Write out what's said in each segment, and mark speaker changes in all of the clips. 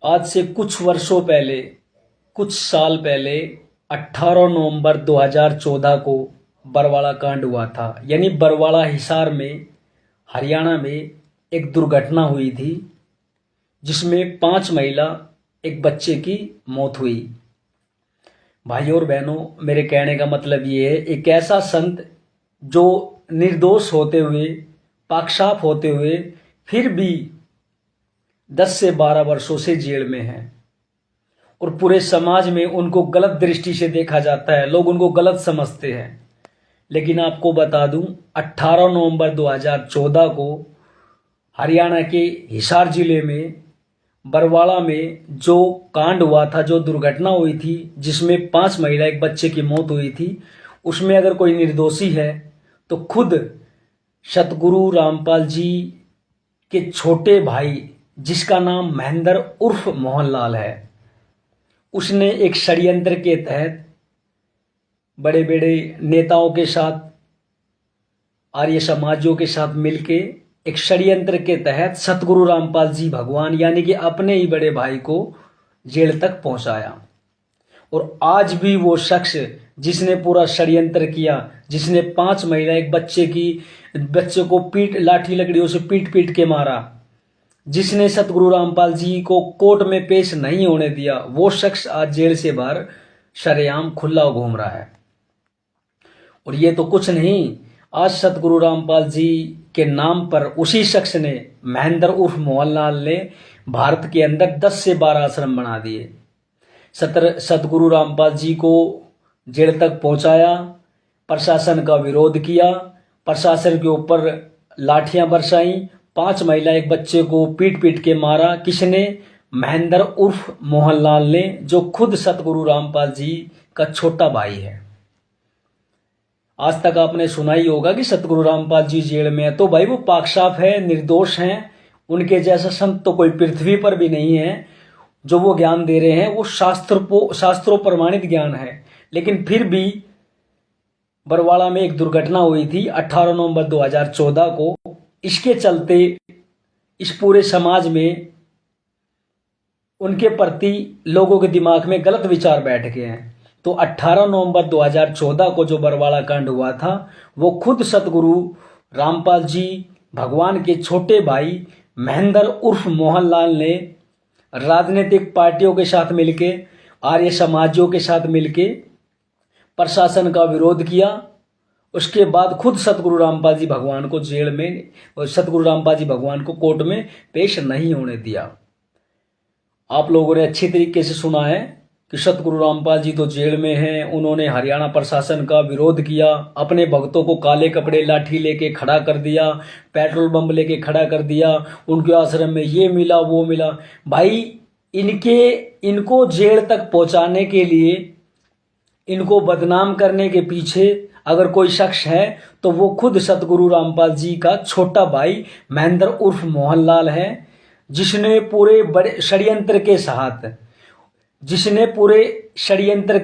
Speaker 1: आज से कुछ वर्षों पहले, कुछ साल पहले 18 नवंबर 2014 को बरवाड़ा कांड हुआ था। यानी बरवाड़ा हिसार में, हरियाणा में एक दुर्घटना हुई थी जिसमें 5 महिला, एक बच्चे की मौत हुई। भाइयों और बहनों, मेरे कहने का मतलब ये है, एक ऐसा संत जो निर्दोष होते हुए, पाकसाफ होते हुए, फिर भी 10 से 12 वर्षों से जेल में है और पूरे समाज में उनको गलत दृष्टि से देखा जाता है, लोग उनको गलत समझते हैं। लेकिन आपको बता दूं, 18 नवंबर 2014 को हरियाणा के हिसार जिले में बरवाड़ा में जो कांड हुआ था, जो दुर्घटना हुई थी जिसमें 5 महिला, एक बच्चे की मौत हुई थी, उसमें अगर कोई निर्दोषी है तो खुद सतगुरु रामपाल जी के छोटे भाई, जिसका नाम महेंद्र उर्फ मोहनलाल है, उसने एक षड्यंत्र के तहत बड़े बड़े नेताओं के साथ, आर्य समाजों के साथ मिलके एक षड्यंत्र के तहत सतगुरु रामपाल जी भगवान यानी कि अपने ही बड़े भाई को जेल तक पहुंचाया। और आज भी वो शख्स जिसने पूरा षड्यंत्र किया, जिसने 5 महिला, एक बच्चे को लाठी लकड़ियों से पीट पीट के मारा, जिसने सतगुरु रामपाल जी को कोर्ट में पेश नहीं होने दिया, वो शख्स आज जेल से बाहर शरेआम खुला घूम रहा है। और ये तो कुछ नहीं, आज सतगुरु रामपाल जी के नाम पर उसी शख्स ने, महेंद्र उर्फ मोहनलाल ने, भारत के अंदर 10 से 12 आश्रम बना दिए। सतगुरु रामपाल जी को जेल तक पहुंचाया, प्रशासन का विरोध किया, प्रशासन के ऊपर लाठियां बरसाई, 5 महिला, एक बच्चे को पीट पीट के मारा। किसने? महेंद्र उर्फ मोहनलाल ने, जो खुद सतगुरु रामपाल जी का छोटा भाई है। आज तक आपने सुना ही होगा कि सतगुरु रामपाल जी जेल में है, तो भाई वो पाकसाफ है, निर्दोष हैं। उनके जैसा संत तो कोई पृथ्वी पर भी नहीं है। जो वो ज्ञान दे रहे हैं वो शास्त्रों प्रमाणित ज्ञान है। लेकिन फिर भी बरवाड़ा में एक दुर्घटना हुई थी 18 नवंबर 2014 को। इसके चलते इस पूरे समाज में उनके प्रति लोगों के दिमाग में गलत विचार बैठ गए हैं। तो 18 नवंबर 2014 को जो बरवाड़ा कांड हुआ था, वो खुद सतगुरु रामपाल जी भगवान के छोटे भाई महेंद्र उर्फ मोहनलाल ने राजनीतिक पार्टियों के साथ मिलके, आर्य समाजियों के साथ मिलके प्रशासन का विरोध किया। उसके बाद खुद सतगुरु रामपाल जी भगवान को जेल में, और सतगुरु रामपाल जी भगवान को कोर्ट में पेश नहीं होने दिया। आप लोगों ने अच्छी तरीके से सुना है कि सतगुरु रामपाल जी तो जेल में हैं। उन्होंने हरियाणा प्रशासन का विरोध किया, अपने भक्तों को काले कपड़े, लाठी लेके खड़ा कर दिया, पेट्रोल बम लेके खड़ा कर दिया, उनके आश्रम में ये मिला वो मिला। भाई इनको जेल तक पहुंचाने के लिए, इनको बदनाम करने के पीछे अगर कोई शख्स है तो वो खुद सतगुरु रामपाल जी का छोटा भाई महेंद्र उर्फ मोहनलाल है, जिसने पूरे बड़े षड्यंत्र के साथ, जिसने पूरे षड्यंत्र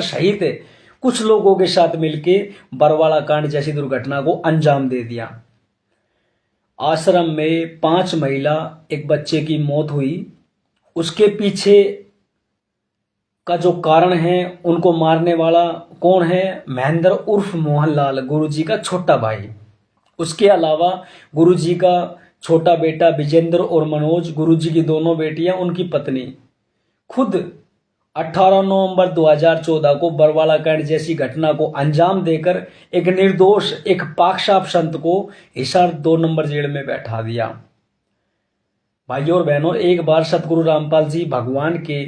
Speaker 1: सहित कुछ लोगों के साथ मिलके बरवाड़ा कांड जैसी दुर्घटना को अंजाम दे दिया। आश्रम में 5 महिला, एक बच्चे की मौत हुई। उसके पीछे का जो कारण है, उनको मारने वाला कौन है? महेंद्र उर्फ मोहनलाल, गुरुजी का छोटा भाई। उसके अलावा गुरुजी का छोटा बेटा विजेंद्र और मनोज, गुरुजी की दोनों बेटियां, उनकी पत्नी, खुद 18 नवंबर 2014 को बरवाड़ा कांड जैसी घटना को अंजाम देकर एक निर्दोष, एक पाकसाफ संत को हिसार 2 नंबर जेल में बैठा दिया। भाइयों और बहनों, एक बार सतगुरु रामपाल जी भगवान के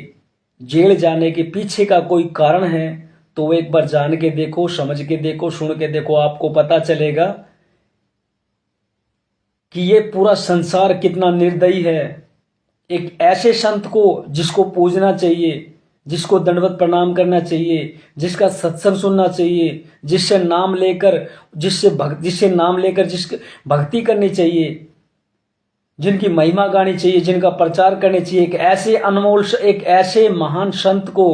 Speaker 1: जेल जाने के पीछे का कोई कारण है तो वो एक बार जान के देखो, समझ के देखो, सुन के देखो, आपको पता चलेगा कि ये पूरा संसार कितना निर्दयी है। एक ऐसे संत को जिसको पूजना चाहिए, जिसको दंडवत प्रणाम करना चाहिए, जिसका सत्संग सुनना चाहिए, जिससे नाम लेकर जिसकी भक्ति करनी चाहिए, जिनकी महिमा गानी चाहिए, जिनका प्रचार करने चाहिए, एक ऐसे अनमोल, एक ऐसे महान संत को,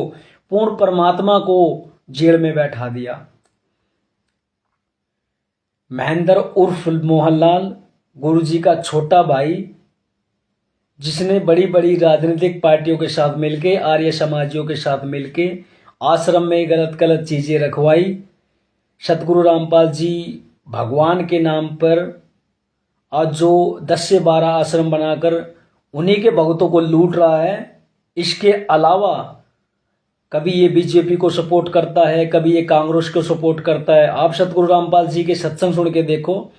Speaker 1: पूर्ण परमात्मा को जेल में बैठा दिया। महेंद्र उर्फ मोहनलाल, गुरुजी का छोटा भाई, जिसने बड़ी बड़ी राजनीतिक पार्टियों के साथ मिलके, आर्य समाजियों के साथ मिलके आश्रम में गलत गलत चीज़ें रखवाई। सतगुरु रामपाल जी भगवान के नाम पर आज जो 10 से 12 आश्रम बनाकर उन्हीं के भक्तों को लूट रहा है। इसके अलावा कभी ये बीजेपी को सपोर्ट करता है, कभी ये कांग्रेस को सपोर्ट करता है। आप सतगुरु रामपाल जी के सत्संग सुन के देखो,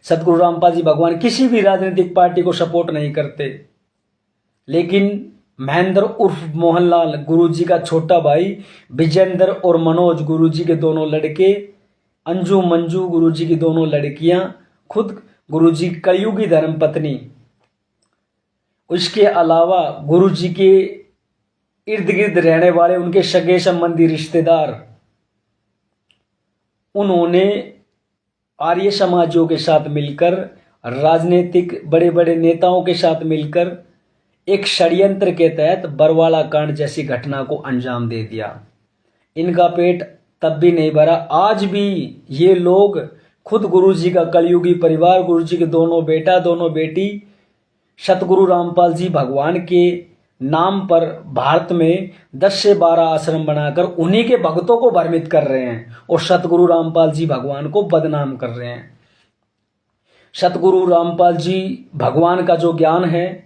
Speaker 1: सतगुरु रामपाल जी भगवान किसी भी राजनीतिक पार्टी को सपोर्ट नहीं करते। लेकिन महेंद्र उर्फ मोहनलाल, गुरुजी का छोटा भाई, विजेंद्र और मनोज, गुरुजी के दोनों लड़के, अंजू मंजू गुरुजी की दोनों लड़कियां, खुद गुरुजी कलयुगी धर्म पत्नी, उसके अलावा गुरुजी के इर्द गिर्द रहने वाले उनके सगे संबंधी रिश्तेदार, उन्होंने आर्य समाजियों के साथ मिलकर, राजनीतिक बड़े बड़े नेताओं के साथ मिलकर एक षड्यंत्र के तहत बरवाला कांड जैसी घटना को अंजाम दे दिया। इनका पेट तब भी नहीं भरा। आज भी ये लोग, खुद गुरुजी का कलयुगी परिवार, गुरुजी के दोनों बेटा दोनों बेटी, सतगुरु रामपाल जी भगवान के नाम पर भारत में 10 से 12 आश्रम बनाकर उन्हीं के भक्तों को भ्रमित कर रहे हैं और सतगुरु रामपाल जी भगवान को बदनाम कर रहे हैं। सतगुरु रामपाल जी भगवान का जो ज्ञान है,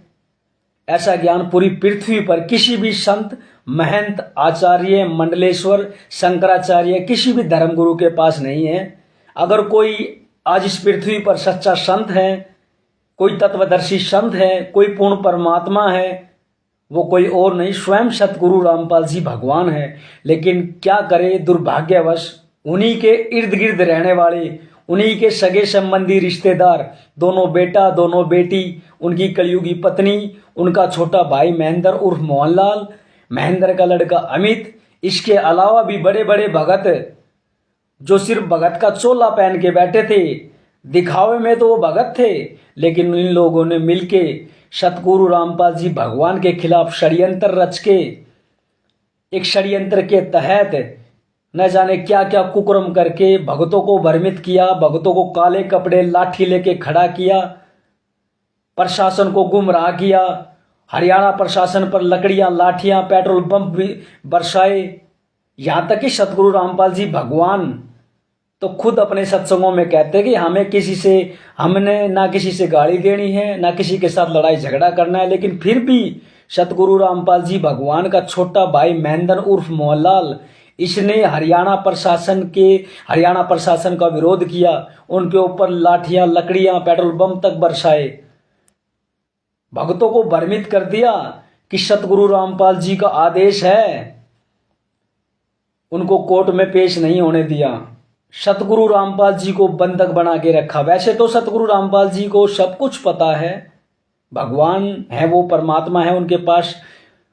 Speaker 1: ऐसा ज्ञान पूरी पृथ्वी पर किसी भी संत, महंत, आचार्य, मंडलेश्वर, शंकराचार्य, किसी भी धर्मगुरु के पास नहीं है। अगर कोई आज इस पृथ्वी पर सच्चा संत है, कोई तत्वदर्शी संत है, कोई पूर्ण परमात्मा है, वो कोई और नहीं, स्वयं सतगुरु रामपाल जी भगवान है। लेकिन क्या करे, दुर्भाग्यवश उन्हीं के इर्द गिर्द रहने वाले, उन्हीं के सगे संबंधी रिश्तेदार, दोनों बेटा दोनों बेटी, उनकी कलयुगी पत्नी, उनका छोटा भाई महेंद्र उर्फ मोहनलाल, महेंद्र का लड़का अमित, इसके अलावा भी बड़े बड़े भगत जो सिर्फ भगत का चोला पहन के बैठे थे, दिखावे में तो वो भगत थे, लेकिन इन लोगों ने मिलके सतगुरु रामपाल जी भगवान के खिलाफ षड्यंत्र रच के, एक षड्यंत्र के तहत न जाने क्या क्या कुकर्म करके भक्तों को भ्रमित किया, भक्तों को काले कपड़े लाठी लेके खड़ा किया, प्रशासन को गुमराह किया, हरियाणा प्रशासन पर लकड़ियां, लाठियां, पेट्रोल पंप भी बरसाए। यहां तक कि सतगुरु रामपाल जी भगवान तो खुद अपने सत्संगों में कहते हैं कि हमने ना किसी से गाली देनी है, ना किसी के साथ लड़ाई झगड़ा करना है। लेकिन फिर भी सतगुरु रामपाल जी भगवान का छोटा भाई महेंद्र उर्फ मोहनलाल, इसने हरियाणा प्रशासन का विरोध किया, उनके ऊपर लाठियां, लकड़ियां, पेट्रोल बम तक बरसाए, भक्तों को भ्रमित कर दिया कि सतगुरु रामपाल जी का आदेश है, उनको कोर्ट में पेश नहीं होने दिया, सतगुरु रामपाल जी को बंधक बना के रखा। वैसे तो सतगुरु रामपाल जी को सब कुछ पता है, भगवान है, वो परमात्मा है, उनके पास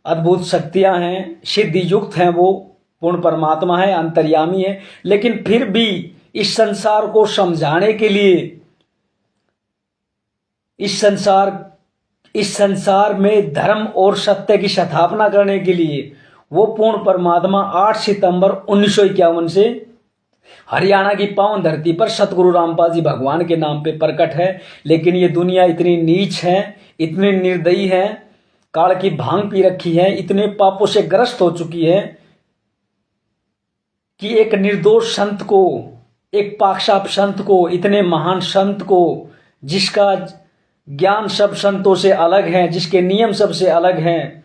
Speaker 1: अद्भुत शक्तियां हैं, सिद्धि युक्त हैं, वो पूर्ण परमात्मा है, अंतर्यामी है। लेकिन फिर भी इस संसार को समझाने के लिए, इस संसार में धर्म और सत्य की स्थापना करने के लिए वो पूर्ण परमात्मा 8 सितंबर 1951 से हरियाणा की पावन धरती पर सतगुरु रामपाल जी भगवान के नाम पे प्रकट है। लेकिन ये दुनिया इतनी नीच है, इतनी निर्दयी है, काल की भांग पी रखी है, इतने पापों से ग्रस्त हो चुकी है कि एक निर्दोष संत को, एक पाकसाफ संत को, इतने महान संत को, जिसका ज्ञान सब संतों से अलग है, जिसके नियम सबसे अलग हैं,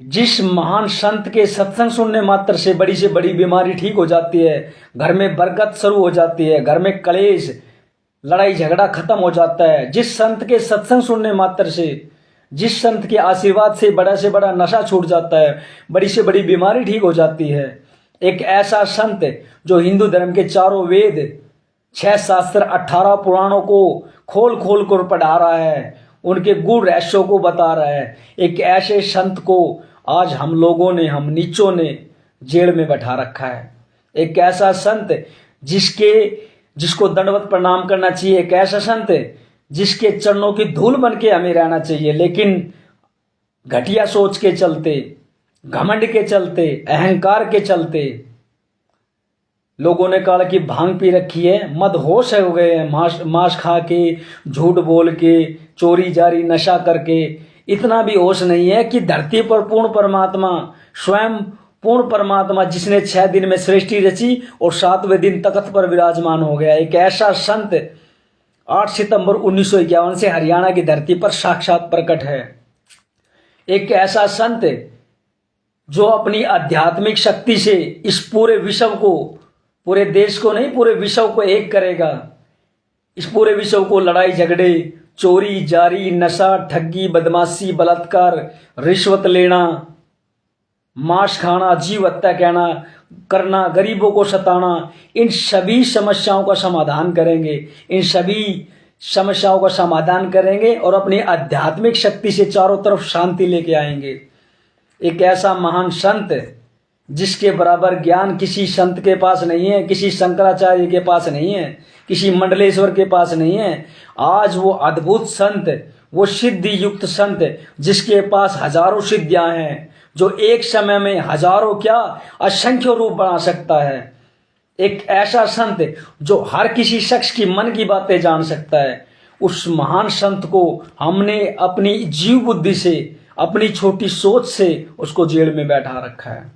Speaker 1: जिस महान संत के सत्संग सुनने मात्र से बड़ी बीमारी ठीक हो जाती है, घर में बरकत शुरू हो जाती है, घर में कलेश, लड़ाई झगड़ा खत्म हो जाता है, जिस संत के सत्संग सुनने मात्र से, जिस संत के आशीर्वाद से बड़ा नशा छूट जाता है, बड़ी से बड़ी बीमारी ठीक हो जाती है। एक ऐसा संत जो हिंदू धर्म के 4 वेद, 6 शास्त्र, 18 पुराणों को खोल खोल कर पढ़ा रहा है, उनके गूढ़ रहस्यों को बता रहा है। एक ऐसे संत को आज हम लोगों ने, हम नीचों ने जेल में बैठा रखा है। एक ऐसा संत जिसको दंडवत प्रणाम करना चाहिए, एक ऐसा संत जिसके चरणों की धूल बन के हमें रहना चाहिए। लेकिन घटिया सोच के चलते, घमंड के चलते, अहंकार के चलते लोगों ने काल की भांग पी रखी है, मदहोश हो गए हैं, मांस खा के, झूठ बोल के, चोरी जारी नशा करके, इतना भी होश नहीं है कि धरती पर पूर्ण परमात्मा, स्वयं पूर्ण परमात्मा जिसने 6 दिन में सृष्टि रची और 7वें दिन तख्त पर विराजमान हो गया, एक ऐसा संत 8 सितंबर 1951 से हरियाणा की धरती पर साक्षात प्रकट है। एक ऐसा संत जो अपनी आध्यात्मिक शक्ति से इस पूरे विश्व को, पूरे देश को नहीं, पूरे विश्व को एक करेगा। इस पूरे विश्व को लड़ाई झगड़े, चोरी जारी, नशा, ठगी, बदमाशी, बलात्कार, रिश्वत लेना, मांस खाना, जीव हत्या करना, गरीबों को सताना, इन सभी समस्याओं का समाधान करेंगे। इन सभी समस्याओं का समाधान करेंगे और अपनी आध्यात्मिक शक्ति से चारों तरफ शांति लेके आएंगे। एक ऐसा महान संत जिसके बराबर ज्ञान किसी संत के पास नहीं है, किसी शंकराचार्य के पास नहीं है, किसी मंडलेश्वर के पास नहीं है। आज वो अद्भुत संत, वो सिद्धि युक्त संत जिसके पास हजारों सिद्धियां हैं, जो एक समय में हजारों क्या असंख्य रूप बना सकता है। एक ऐसा संत जो हर किसी शख्स की मन की बातें जान सकता है। उस महान संत को हमने अपनी जीव बुद्धि से, अपनी छोटी सोच से उसको जेल में बैठा रखा है।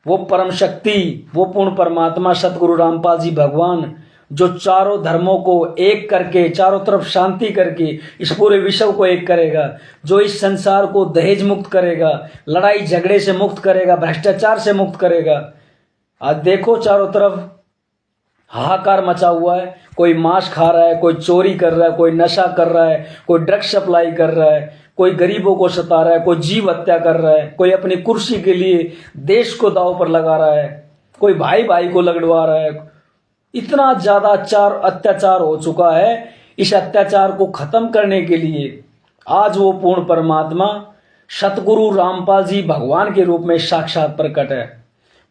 Speaker 1: वो परम शक्ति, वो पूर्ण परमात्मा सतगुरु रामपाल जी भगवान, जो चारों धर्मों को एक करके, चारों तरफ शांति करके इस पूरे विश्व को एक करेगा, जो इस संसार को दहेज मुक्त करेगा, लड़ाई झगड़े से मुक्त करेगा, भ्रष्टाचार से मुक्त करेगा। आज देखो चारों तरफ हाहाकार मचा हुआ है। कोई मांस खा रहा है, कोई चोरी कर रहा है, कोई नशा कर रहा है, कोई ड्रग्स सप्लाई कर रहा है, कोई गरीबों को सता रहा है, कोई जीव हत्या कर रहा है, कोई अपनी कुर्सी के लिए देश को दांव पर लगा रहा है, कोई भाई भाई को लगड़वा रहा है। इतना ज्यादा अत्याचार हो चुका है। इस अत्याचार को खत्म करने के लिए आज वो पूर्ण परमात्मा सतगुरु रामपाल जी भगवान के रूप में साक्षात प्रकट है।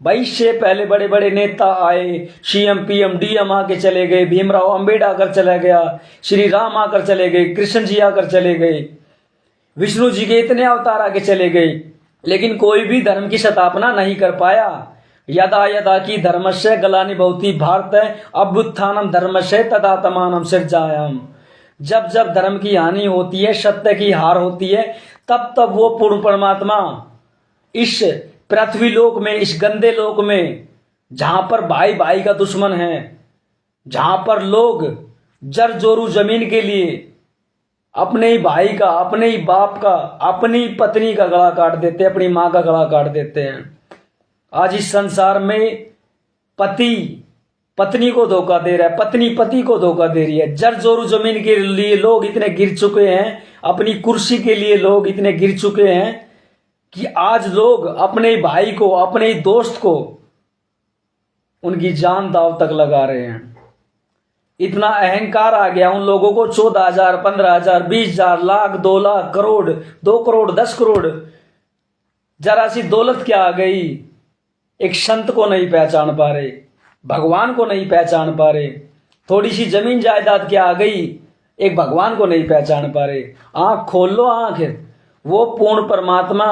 Speaker 1: भाई इससे पहले बड़े बड़े नेता आए, सीएम पीएम डीएम आके चले गए, भीमराव अंबेडकर आकर चला गया, श्री राम आकर चले गए, कृष्ण जी आकर चले गए, विष्णु जी के इतने अवतार आके चले गए, लेकिन कोई भी धर्म की स्थापना नहीं कर पाया। यदा यदा की धर्मस्य ग्लानिर्भवति भारत अभ्युत्थानम धर्मस्य तदात्मानं सृजाम्यहम्। जब जब धर्म की हानि होती है, सत्य की हार होती है, तब तब वो पूर्ण परमात्मा इस पृथ्वी लोक में, इस गंदे लोक में, जहां पर भाई भाई का दुश्मन है, जहां पर लोग जर जोरू जमीन के लिए अपने ही भाई का, अपने ही बाप का, अपनी पत्नी का गला काट देते हैं, अपनी मां का गला काट देते हैं। आज इस संसार में पति पत्नी को धोखा दे रहा है, पत्नी पति को धोखा दे रही है। जर जोरू जमीन के लिए लोग इतने गिर चुके हैं, अपनी कुर्सी के लिए लोग इतने गिर चुके हैं कि आज लोग अपने भाई को, अपने दोस्त को उनकी जान दांव तक लगा रहे हैं। इतना अहंकार आ गया उन लोगों को। 14,000, 15,000, 20,000, लाख, 2 लाख, करोड़, 2 करोड़, 10 करोड़, जरा सी दौलत क्या आ गई। एक संत को नहीं पहचान पा रहे, भगवान को नहीं पहचान पा रहे। थोड़ी सी जमीन जायदाद क्या आ गई, एक भगवान को नहीं पहचान पा रहे। आंख खोल लो, आंख। वो पूर्ण परमात्मा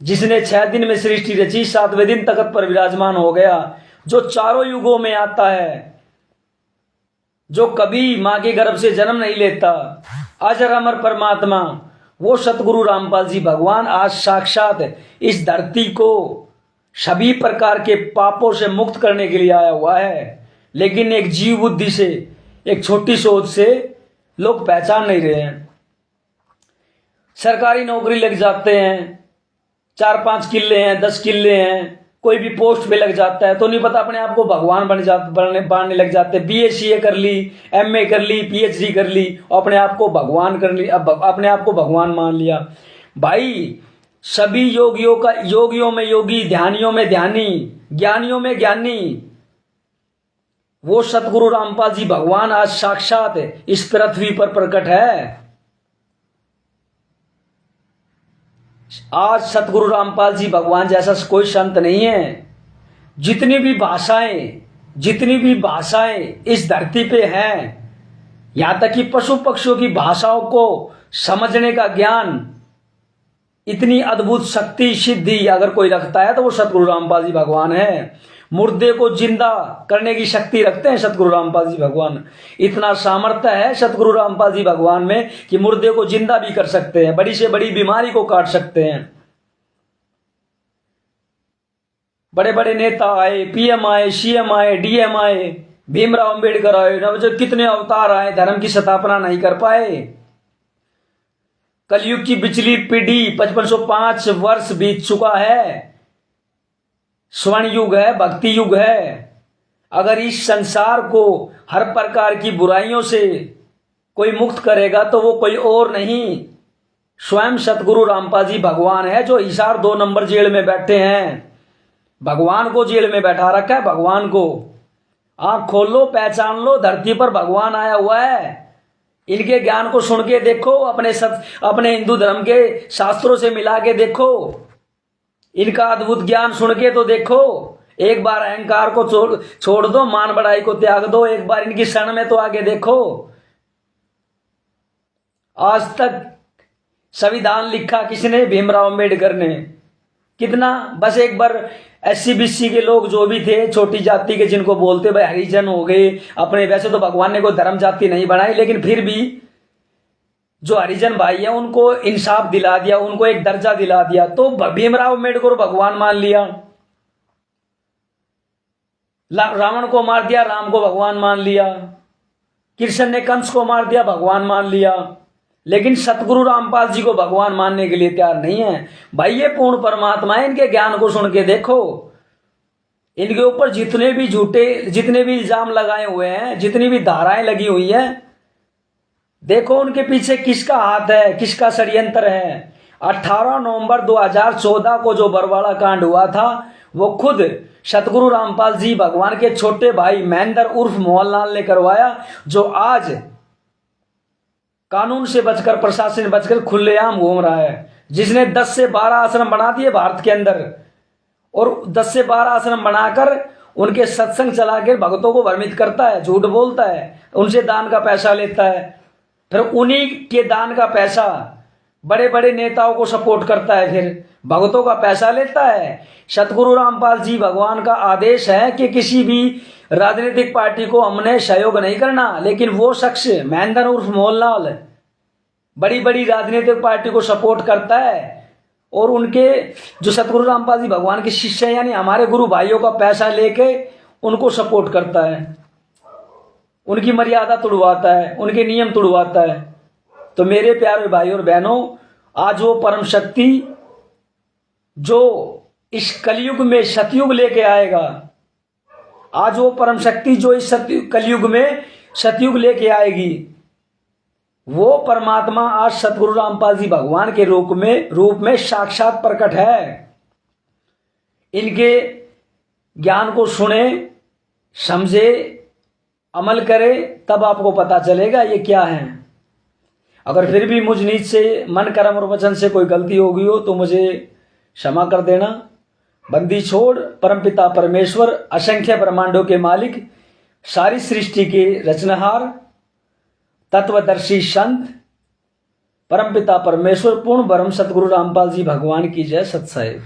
Speaker 1: जिसने 6 दिन में सृष्टि रची, 7वें दिन तख्त पर विराजमान हो गया, जो चारों युगों में आता है, जो कभी मां के गर्भ से जन्म नहीं लेता, अजर अमर परमात्मा, वो सतगुरु रामपाल जी भगवान आज साक्षात इस धरती को सभी प्रकार के पापों से मुक्त करने के लिए आया हुआ है। लेकिन एक जीव बुद्धि से, एक छोटी सोच से लोग पहचान नहीं रहे हैं। सरकारी नौकरी लग जाते हैं, 4-5 किले हैं, 10 किले हैं, कोई भी पोस्ट पे लग जाता है तो नहीं पता अपने आप को भगवान बनने लग जाते हैं। BA कर ली, MA कर ली, PhD कर ली, अपने आप को भगवान कर ली, अपने आप को भगवान मान लिया। भाई सभी योगियों में योगी, ध्यानियों में ध्यानी, ज्ञानियों में ज्ञानी, वो सतगुरु रामपाल जी भगवान आज साक्षात इस पृथ्वी पर प्रकट है। आज सतगुरु रामपाल जी भगवान जैसा कोई संत नहीं है। जितनी भी भाषाएं इस धरती पे हैं, यहां तक कि पशु पक्षियों की भाषाओं को समझने का ज्ञान, इतनी अद्भुत शक्ति सिद्धि अगर कोई रखता है तो वो सतगुरु रामपाल जी भगवान है। मुर्दे को जिंदा करने की शक्ति रखते हैं सतगुरु रामपाल जी भगवान। इतना सामर्थ्य है सतगुरु रामपाल जी भगवान में कि मुर्दे को जिंदा भी कर सकते हैं, बड़ी से बड़ी बीमारी को काट सकते हैं। बड़े बड़े नेता आए, पीएम आए, सीएम आए, डीएम आए, भीमराव अंबेडकर आए, नवजोत कितने अवतार आए, धर्म की स्थापना नहीं कर पाए। कलयुग की बिचली पीढ़ी 5505 वर्ष बीत चुका है, स्वर्ण युग है, भक्ति युग है। अगर इस संसार को हर प्रकार की बुराइयों से कोई मुक्त करेगा तो वो कोई और नहीं, स्वयं सतगुरु रामपाल जी भगवान है, जो हिसार 2 नंबर जेल में बैठे हैं। भगवान को जेल में बैठा रखा है, भगवान को। आंख खोल लो, पहचान लो, धरती पर भगवान आया हुआ है। इनके ज्ञान को सुन के देखो, अपने हिंदू धर्म के शास्त्रों से मिला के देखो, इनका अद्भुत ज्ञान सुन के तो देखो। एक बार अहंकार को छोड़ दो, मान बढ़ाई को त्याग दो, एक बार इनकी शरण में तो आगे देखो। आज तक संविधान लिखा किसने? भीमराव अंबेडकर ने। कितना? बस एक बार SC BC के लोग जो भी थे, छोटी जाति के, जिनको बोलते भाई हरिजन हो गए अपने, वैसे तो भगवान ने कोई धर्म जाति नहीं बनाई, लेकिन फिर भी जो हरिजन भाई है उनको इंसाफ दिला दिया, उनको एक दर्जा दिला दिया, तो भीमराव अम्बेडकर को भगवान मान लिया। रावण को मार दिया, राम को भगवान मान लिया। कृष्ण ने कंस को मार दिया, भगवान मान लिया। लेकिन सतगुरु रामपाल जी को भगवान मानने के लिए तैयार नहीं है। भाई ये पूर्ण परमात्मा है, इनके ज्ञान को सुन के देखो। इनके ऊपर जितने भी इल्जाम लगाए हुए हैं, जितनी भी धाराएं लगी हुई है, देखो उनके पीछे किसका हाथ है, किसका षड्यंत्र है। 18 नवंबर 2014 को जो बरवाड़ा कांड हुआ था, वो खुद सतगुरु रामपाल जी भगवान के छोटे भाई महेंद्र उर्फ मोहनलाल ने करवाया, जो आज कानून से बचकर, प्रशासन से बचकर खुलेआम घूम रहा है। जिसने 10 से 12 आश्रम बना दिए भारत के अंदर, और 10 से 12 आश्रम बनाकर उनके सत्संग चला के भक्तों को भ्रमित करता है, झूठ बोलता है, उनसे दान का पैसा लेता है, फिर उन्हीं के दान का पैसा बड़े बड़े नेताओं को सपोर्ट करता है, फिर भक्तों का पैसा लेता है। सतगुरु रामपाल जी भगवान का आदेश है कि किसी भी राजनीतिक पार्टी को हमने सहयोग नहीं करना, लेकिन वो शख्स महेंद्र उर्फ मोहनलाल बड़ी बड़ी राजनीतिक पार्टी को सपोर्ट करता है, और उनके जो सतगुरु रामपाल जी भगवान के शिष्य यानी हमारे गुरु भाइयों का पैसा लेके उनको सपोर्ट करता है, उनकी मर्यादा तोड़वाता है, उनके नियम तोड़वाता है। तो मेरे प्यारे भाई और बहनों, आज वो परम शक्ति जो इस कलयुग में सतयुग लेके आएगा, आज वो परम शक्ति जो इस कलयुग में सतयुग लेके आएगी, वो परमात्मा आज सतगुरु रामपाल जी भगवान के रूप में साक्षात प्रकट है। इनके ज्ञान को सुने, समझे, अमल करे, तब आपको पता चलेगा ये क्या है। अगर फिर भी मुझ नीच से मन, कर्म और वचन से कोई गलती हो गई हो तो मुझे क्षमा कर देना। बंदी छोड़ परमपिता परमेश्वर, असंख्य ब्रह्मांडों के मालिक, सारी सृष्टि के रचनहार, तत्वदर्शी संत, परमपिता परमेश्वर, पूर्ण ब्रह्म सतगुरु रामपाल जी भगवान की जय। सत साहिब।